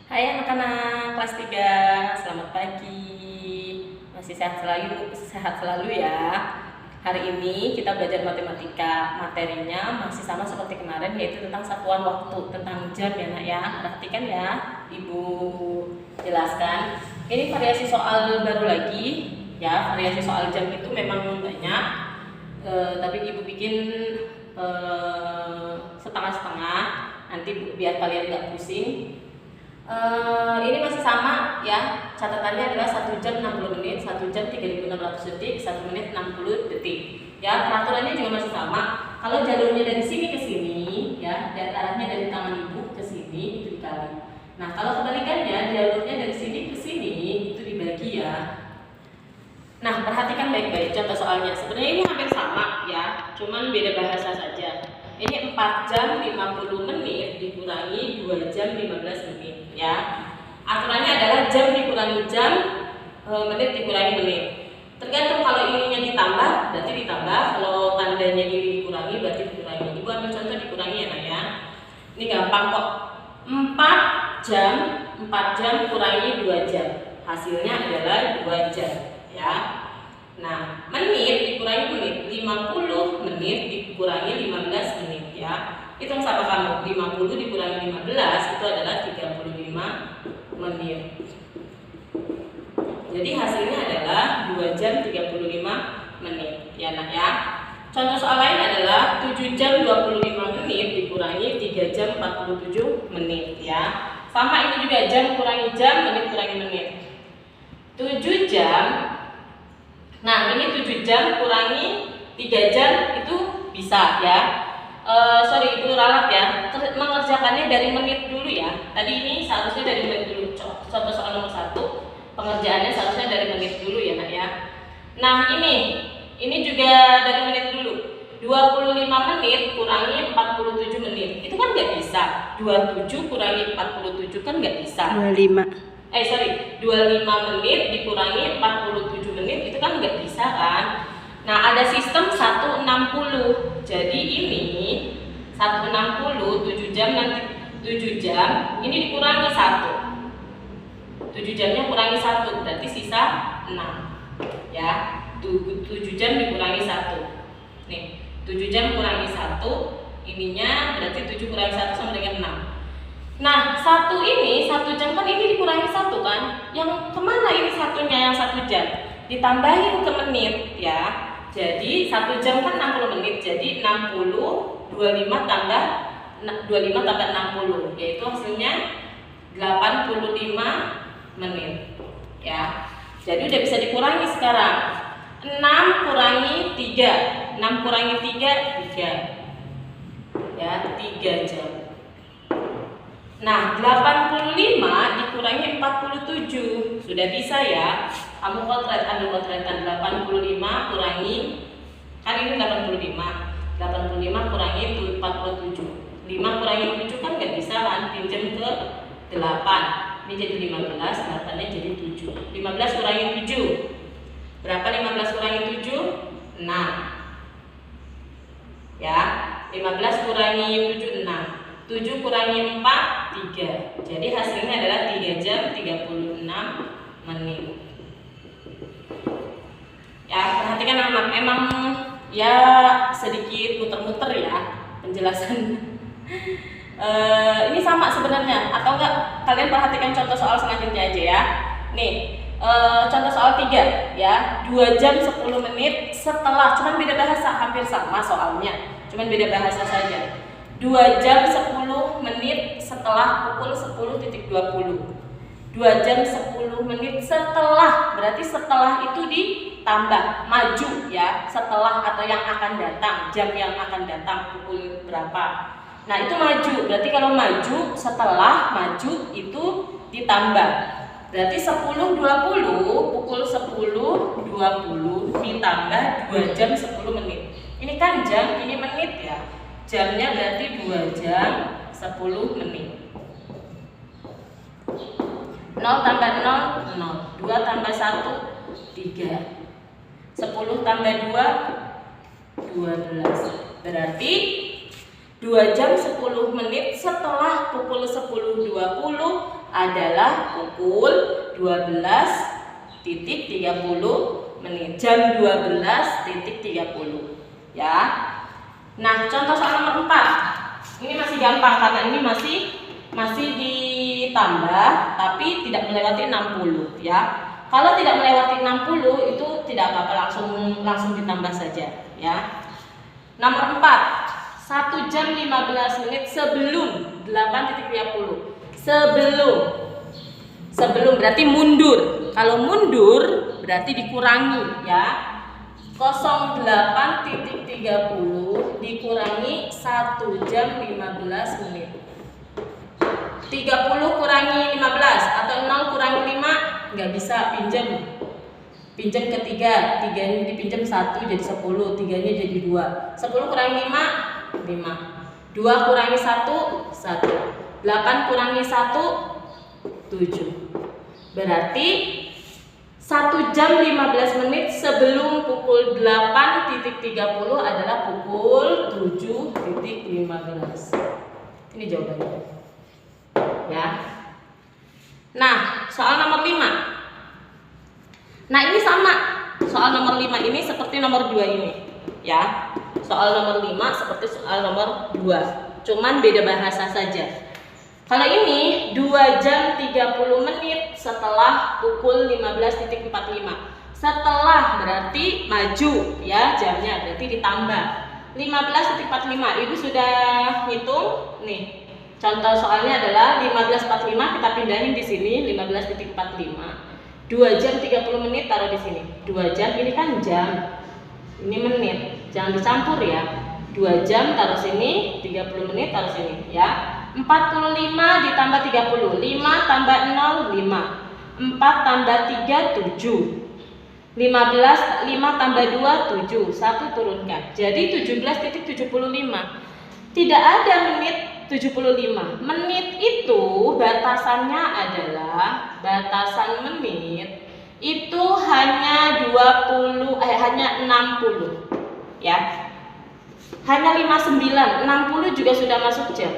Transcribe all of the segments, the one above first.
Hai anak-anak kelas 3, selamat pagi. Masih sehat selalu ya. Hari ini kita belajar matematika. Materinya masih sama seperti kemarin, yaitu tentang satuan waktu, tentang jam ya nak ya. Perhatikan ya, Ibu jelaskan. Ini variasi soal baru lagi ya. Variasi soal jam itu memang banyak, tapi Ibu bikin setengah-setengah. Nanti biar kalian nggak pusing. Ini masih sama ya, catatannya adalah 1 jam 60 menit, 1 jam 3600 detik, 1 menit 60 detik ya. Peraturannya juga masih sama. Kalau jalurnya dari sini ke sini ya, dan arahnya dari tangan ibu ke sini, itu dikali. Nah kalau kebalikannya, jalurnya dari sini ke sini, itu dibagi ya. Nah perhatikan baik-baik contoh soalnya. Sebenarnya ini hampir sama ya, cuman beda bahasa saja. Ini 4 jam 50 menit dikurangi 2 jam 15 menit ya. Aturannya adalah jam dikurangi jam, menit dikurangi menit. Tergantung kalau ininya ditambah, berarti ditambah. Kalau tandanya ini dikurangi, berarti dikurangi. Ibu ambil contoh dikurangi ya nak ya. Ini gampang kok. 4 jam kurangi 2 jam. Hasilnya adalah 2 jam ya. Nah, menit dikurangi menit, 50 menit dikurangi 15 menit ya. Hitung sama kamu, 50 dikurangi 15 itu adalah 35 menit. Jadi hasilnya adalah 2 jam 35 menit ya nak ya. Contoh soal lain adalah 7 jam 25 menit dikurangi 3 jam 47 menit ya. Sama ini juga, jam kurangi jam, menit kurangi menit. 7 jam. Nah, ini 7 jam kurangi 3 jam itu bisa ya. Sorry, itu ralat ya. Mengerjakannya dari menit dulu ya. Tadi ini seharusnya dari menit dulu. Contoh soal nomor 1, pengerjaannya seharusnya dari menit dulu ya nak ya. Nah, ini juga dari menit dulu. 25 menit kurangi 47 menit. Itu kan nggak bisa. 27 kurangi 47 kan nggak bisa. 25 menit dikurangi 47 menit itu kan nggak bisa kan. Nah ada sistem 160. Jadi ini 160, 7 jam nanti 7 jam ini dikurangi 1. 7 jamnya kurangi 1 berarti sisa 6 ya. 7 jam dikurangi 1. Nih 7 jam kurangi 1, ininya berarti 7 kurangi 1 sama dengan 6. Nah, 1 jam kan ini dikurangi 1 kan? Yang kemana ini satunya yang 1 jam? Ditambahin ke menit ya. Jadi 1 jam kan 60 menit. Jadi 60, 25 tambah 60, yaitu hasilnya 85 menit ya. Jadi udah bisa dikurangi sekarang. 6 kurangi 3. 6 kurangi 3, 3. Ya, 3 jam. Nah, 85 dikurangi 47. Sudah bisa ya. Kamu ambil kotretan 85 kurangi, kan ini 85. 85 kurangi 47. 5 kurangi 7 kan nggak bisa kan, pinjam ke 8. Ini jadi 15, datanya jadi 7. 15 kurangi 7. Berapa 15 kurangi 7? 6. Ya, 15 kurangi 7, 6. 7 kurangi 4, 3. Jadi hasilnya adalah 3 jam 36 menit. Ya, perhatikan anak-anak, emang ya sedikit muter-muter ya penjelasan. Ini sama sebenarnya, atau enggak kalian perhatikan contoh soal selanjutnya aja ya. Nih, contoh soal 3 ya. 2 jam 10 menit setelah, cuman beda bahasa, hampir sama soalnya, cuman beda bahasa saja. 2 jam 10 menit setelah pukul 10.20. 2 jam 10 menit setelah, berarti setelah itu ditambah, maju ya, setelah atau yang akan datang, jam yang akan datang pukul berapa. Nah itu maju, berarti kalau maju, setelah maju itu ditambah. Berarti 10.20, pukul 10.20 ditambah 2 jam 10 menit. Ini kan jam, ini menit ya. Jamnya berarti 2 jam 10 menit. 0 tambah 0, 0. 2 tambah 1, 3. 10 tambah 2, 12. Berarti 2 jam 10 menit setelah pukul 10.20 adalah pukul 12.30 menit. Jam 12.30 ya. Nah, contoh soal nomor 4. Ini masih gampang karena ini masih ditambah tapi tidak melewati 60 ya. Kalau tidak melewati 60 itu tidak apa-apa, langsung ditambah saja ya. Nomor 4. 1 jam 15 menit sebelum 8.30. Sebelum berarti mundur. Kalau mundur berarti dikurangi ya. 08.30 dikurangi 1 jam 15 menit. 30 kurangi 15 atau 0 kurangi 5 nggak bisa, pinjam ketiga, tiganya dipinjam 1 jadi 10, tiganya jadi 2. 10 kurangi 5 2 kurangi 1 8 kurangi 1 7. Berarti 1 jam 15 menit sebelum pukul 8.30 adalah pukul 7.15. Ini jawabannya ya. Nah, soal nomor 5. Nah, ini sama. Soal nomor 5 ini seperti nomor 2 ini ya. Soal nomor 5 seperti soal nomor 2, cuman beda bahasa saja. Kalau ini 2 jam 30 menit setelah pukul 15.45. Setelah berarti maju ya jamnya, berarti ditambah 15.45. Ibu sudah hitung nih. Contoh soalnya adalah 15.45, kita pindahin di sini 15.45. 2 jam 30 menit taruh di sini. 2 jam ini kan jam. Ini menit. Jangan dicampur ya. 2 jam taruh sini, 30 menit taruh sini ya. 45 ditambah 30, 5 tambah 0 5, 4 tambah 3 7, 5 tambah 2 7, 1 turunkan. Jadi 17.75. Tidak ada menit 75. Menit itu batasannya adalah batasan menit itu hanya 60 ya. Hanya 59, 60 juga sudah masuk jam.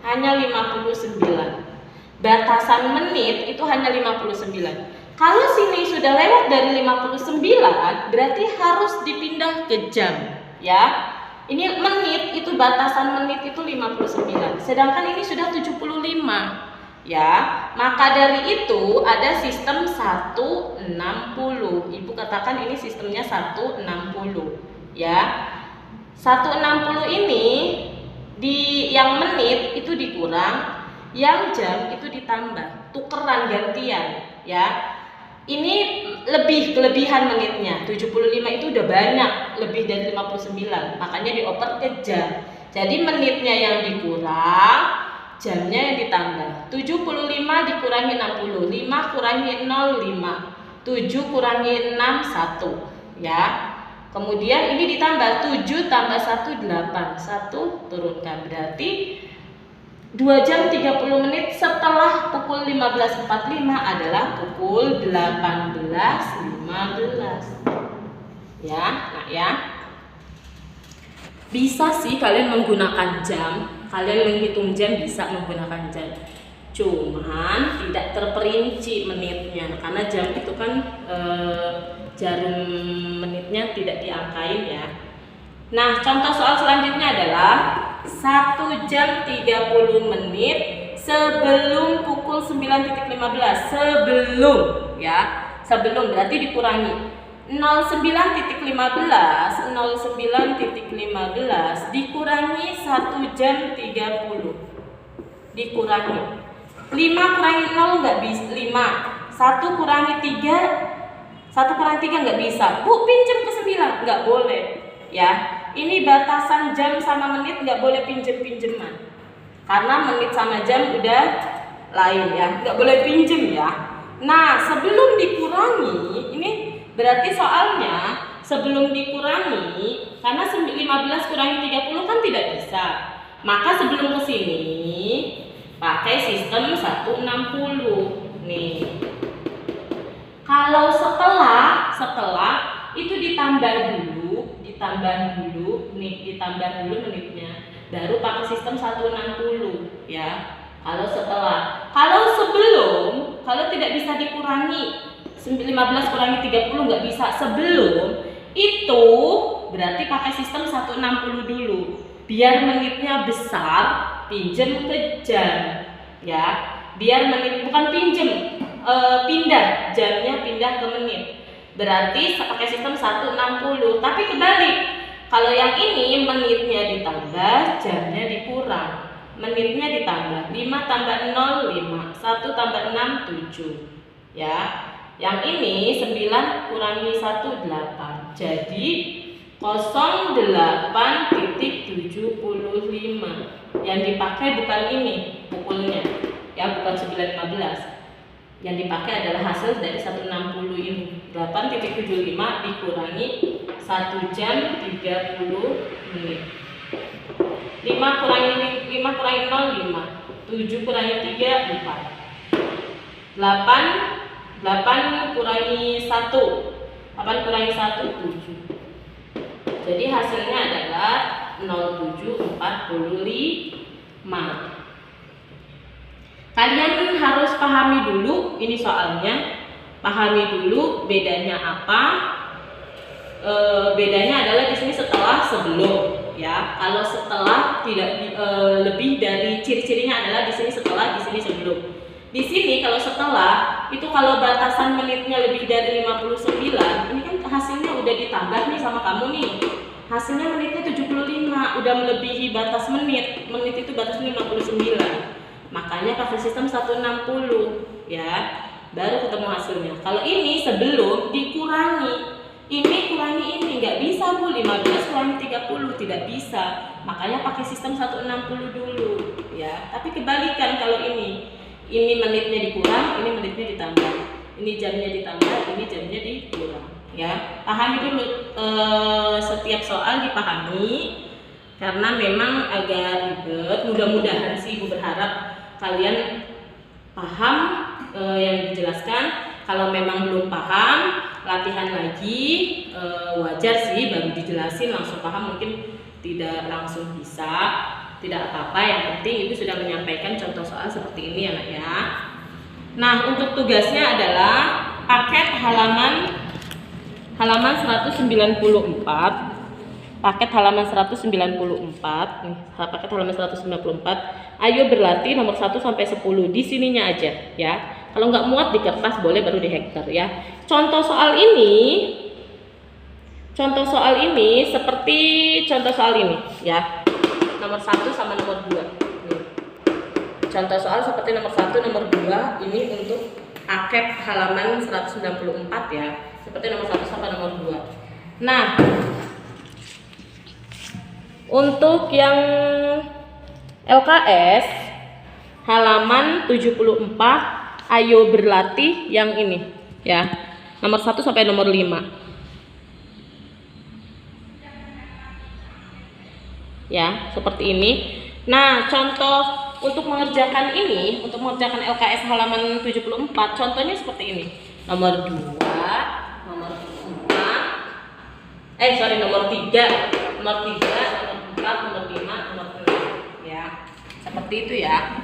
Hanya 59. Batasan menit itu hanya 59. Kalau sini sudah lewat dari 59, berarti harus dipindah ke jam, ya. Ini menit itu batasan menit itu 59. Sedangkan ini sudah 75, ya. Maka dari itu ada sistem 160. Ibu katakan ini sistemnya 160, ya. 160 ini di yang menit itu dikurang, yang jam itu ditambah, tukeran gantian ya. Ini kelebihan menitnya 75 itu udah banyak, lebih dari 59, makanya dioper ke jam. Jadi menitnya yang dikurang, jamnya yang ditambah. 75 dikurangi 60, 5 kurangi 0 5, 7 kurangi 6 1 ya. Kemudian ini ditambah 7 tambah 1 8, 1 turunkan, berarti 2 jam 30 menit setelah pukul 15.45 adalah pukul 18.15 ya. Nah ya, bisa sih kalian menggunakan jam, kalian menghitung jam bisa menggunakan jam, cuman tidak terperinci menitnya karena jam itu kan jarum menitnya tidak diangkain ya. Nah, contoh soal selanjutnya adalah 1 jam 30 menit sebelum pukul 9.15. Sebelum ya. Sebelum berarti dikurangi 09.15 dikurangi 1 jam 30. Dikurangi 5 kurangi 0 enggak bisa, 5. 1 kurangi 3 nggak bisa. Bu, pinjam ke 9, nggak boleh ya. Ini batasan jam sama menit, nggak boleh pinjem-pinjeman karena menit sama jam udah lain ya, nggak boleh pinjem ya. Nah, sebelum dikurangi, ini berarti soalnya sebelum dikurangi, karena 15 kurangi 30 kan tidak bisa, maka sebelum ke sini pakai sistem 160 nih. Kalau setelah itu ditambah dulu nih, ditambah dulu menitnya, baru pakai sistem 160 ya. Kalau setelah. Kalau sebelum, kalau tidak bisa dikurangi 15 kurangi 30 nggak bisa. Sebelum itu berarti pakai sistem 160 dulu. Biar menitnya besar, pinjem ke jam. Ya, biar menit bukan pinjem, pindah jamnya, pindah ke menit. Berarti pakai sistem 160. Tapi kebalik. Kalau yang ini menitnya ditambah, jamnya dikurang. Menitnya ditambah 5 tambah 0 5, 1 tambah 6 7. Ya. Yang ini 9 kurangi 1 8. Jadi 08,75. Yang dipakai bukan ini pukulnya. Ya, bukan 915. Yang dipakai adalah hasil dari 160 ini. 8,75 dikurangi 1 jam 30 menit. 5 kurangi 0 5. 7 kurangi 3 4. 8 kurangi 1. 8 kurangi 1 7. Jadi hasilnya adalah 0745. Kalian harus pahami dulu ini soalnya. Pahami dulu bedanya apa. Bedanya adalah di sini setelah sebelum, ya. Kalau setelah tidak lebih dari ciri-cirinya adalah di sini setelah, di sini sebelum. Di sini kalau setelah itu kalau batasan menitnya lebih dari 59, ini kan hasilnya udah ditambah nih sama kamu nih. Hasilnya menitnya 75, udah melebihi batas menit. Menit itu batasnya 59. Makanya pakai sistem 160, ya. Baru ketemu hasilnya. Kalau ini sebelum dikurangi. Ini kurangi ini, nggak bisa Bu, 15 kurangi 30, tidak bisa. Makanya pakai sistem 160 dulu, ya. Tapi kebalikan kalau ini menitnya dikurang, ini menitnya ditambah. Ini jamnya ditambah, ini jamnya dikurang, ya. Pahami dulu, setiap soal dipahami, karena memang agak ribet. Mudah-mudahan sih Ibu berharap kalian paham yang dijelaskan. Kalau memang belum paham, latihan lagi, wajar sih baru dijelasin langsung paham mungkin tidak langsung bisa, tidak apa-apa, yang penting Ibu sudah menyampaikan contoh soal seperti ini anak ya. Nah, untuk tugasnya adalah paket halaman 194. Paket halaman 194 nih, paket halaman 194. Ayo berlatih nomor 1 sampai 10 di sininya aja ya. Kalau nggak muat di kertas boleh baru di hektar ya. Contoh soal ini seperti contoh soal ini ya. Nomor 1 sama nomor 2. Nih. Contoh soal seperti nomor 1, nomor 2 ini untuk paket halaman 194 ya. Seperti nomor 1 sampai nomor 2. Nah, untuk yang LKS halaman 74, ayo berlatih yang ini ya. Nomor 1 sampai nomor 5. Ya, seperti ini. Nah, contoh untuk mengerjakan ini, untuk mengerjakan LKS halaman 74, contohnya seperti ini. Nomor 2, nomor 4. Nomor 3, nomor 4, nomor 5, nomor 6 ya. Seperti itu ya.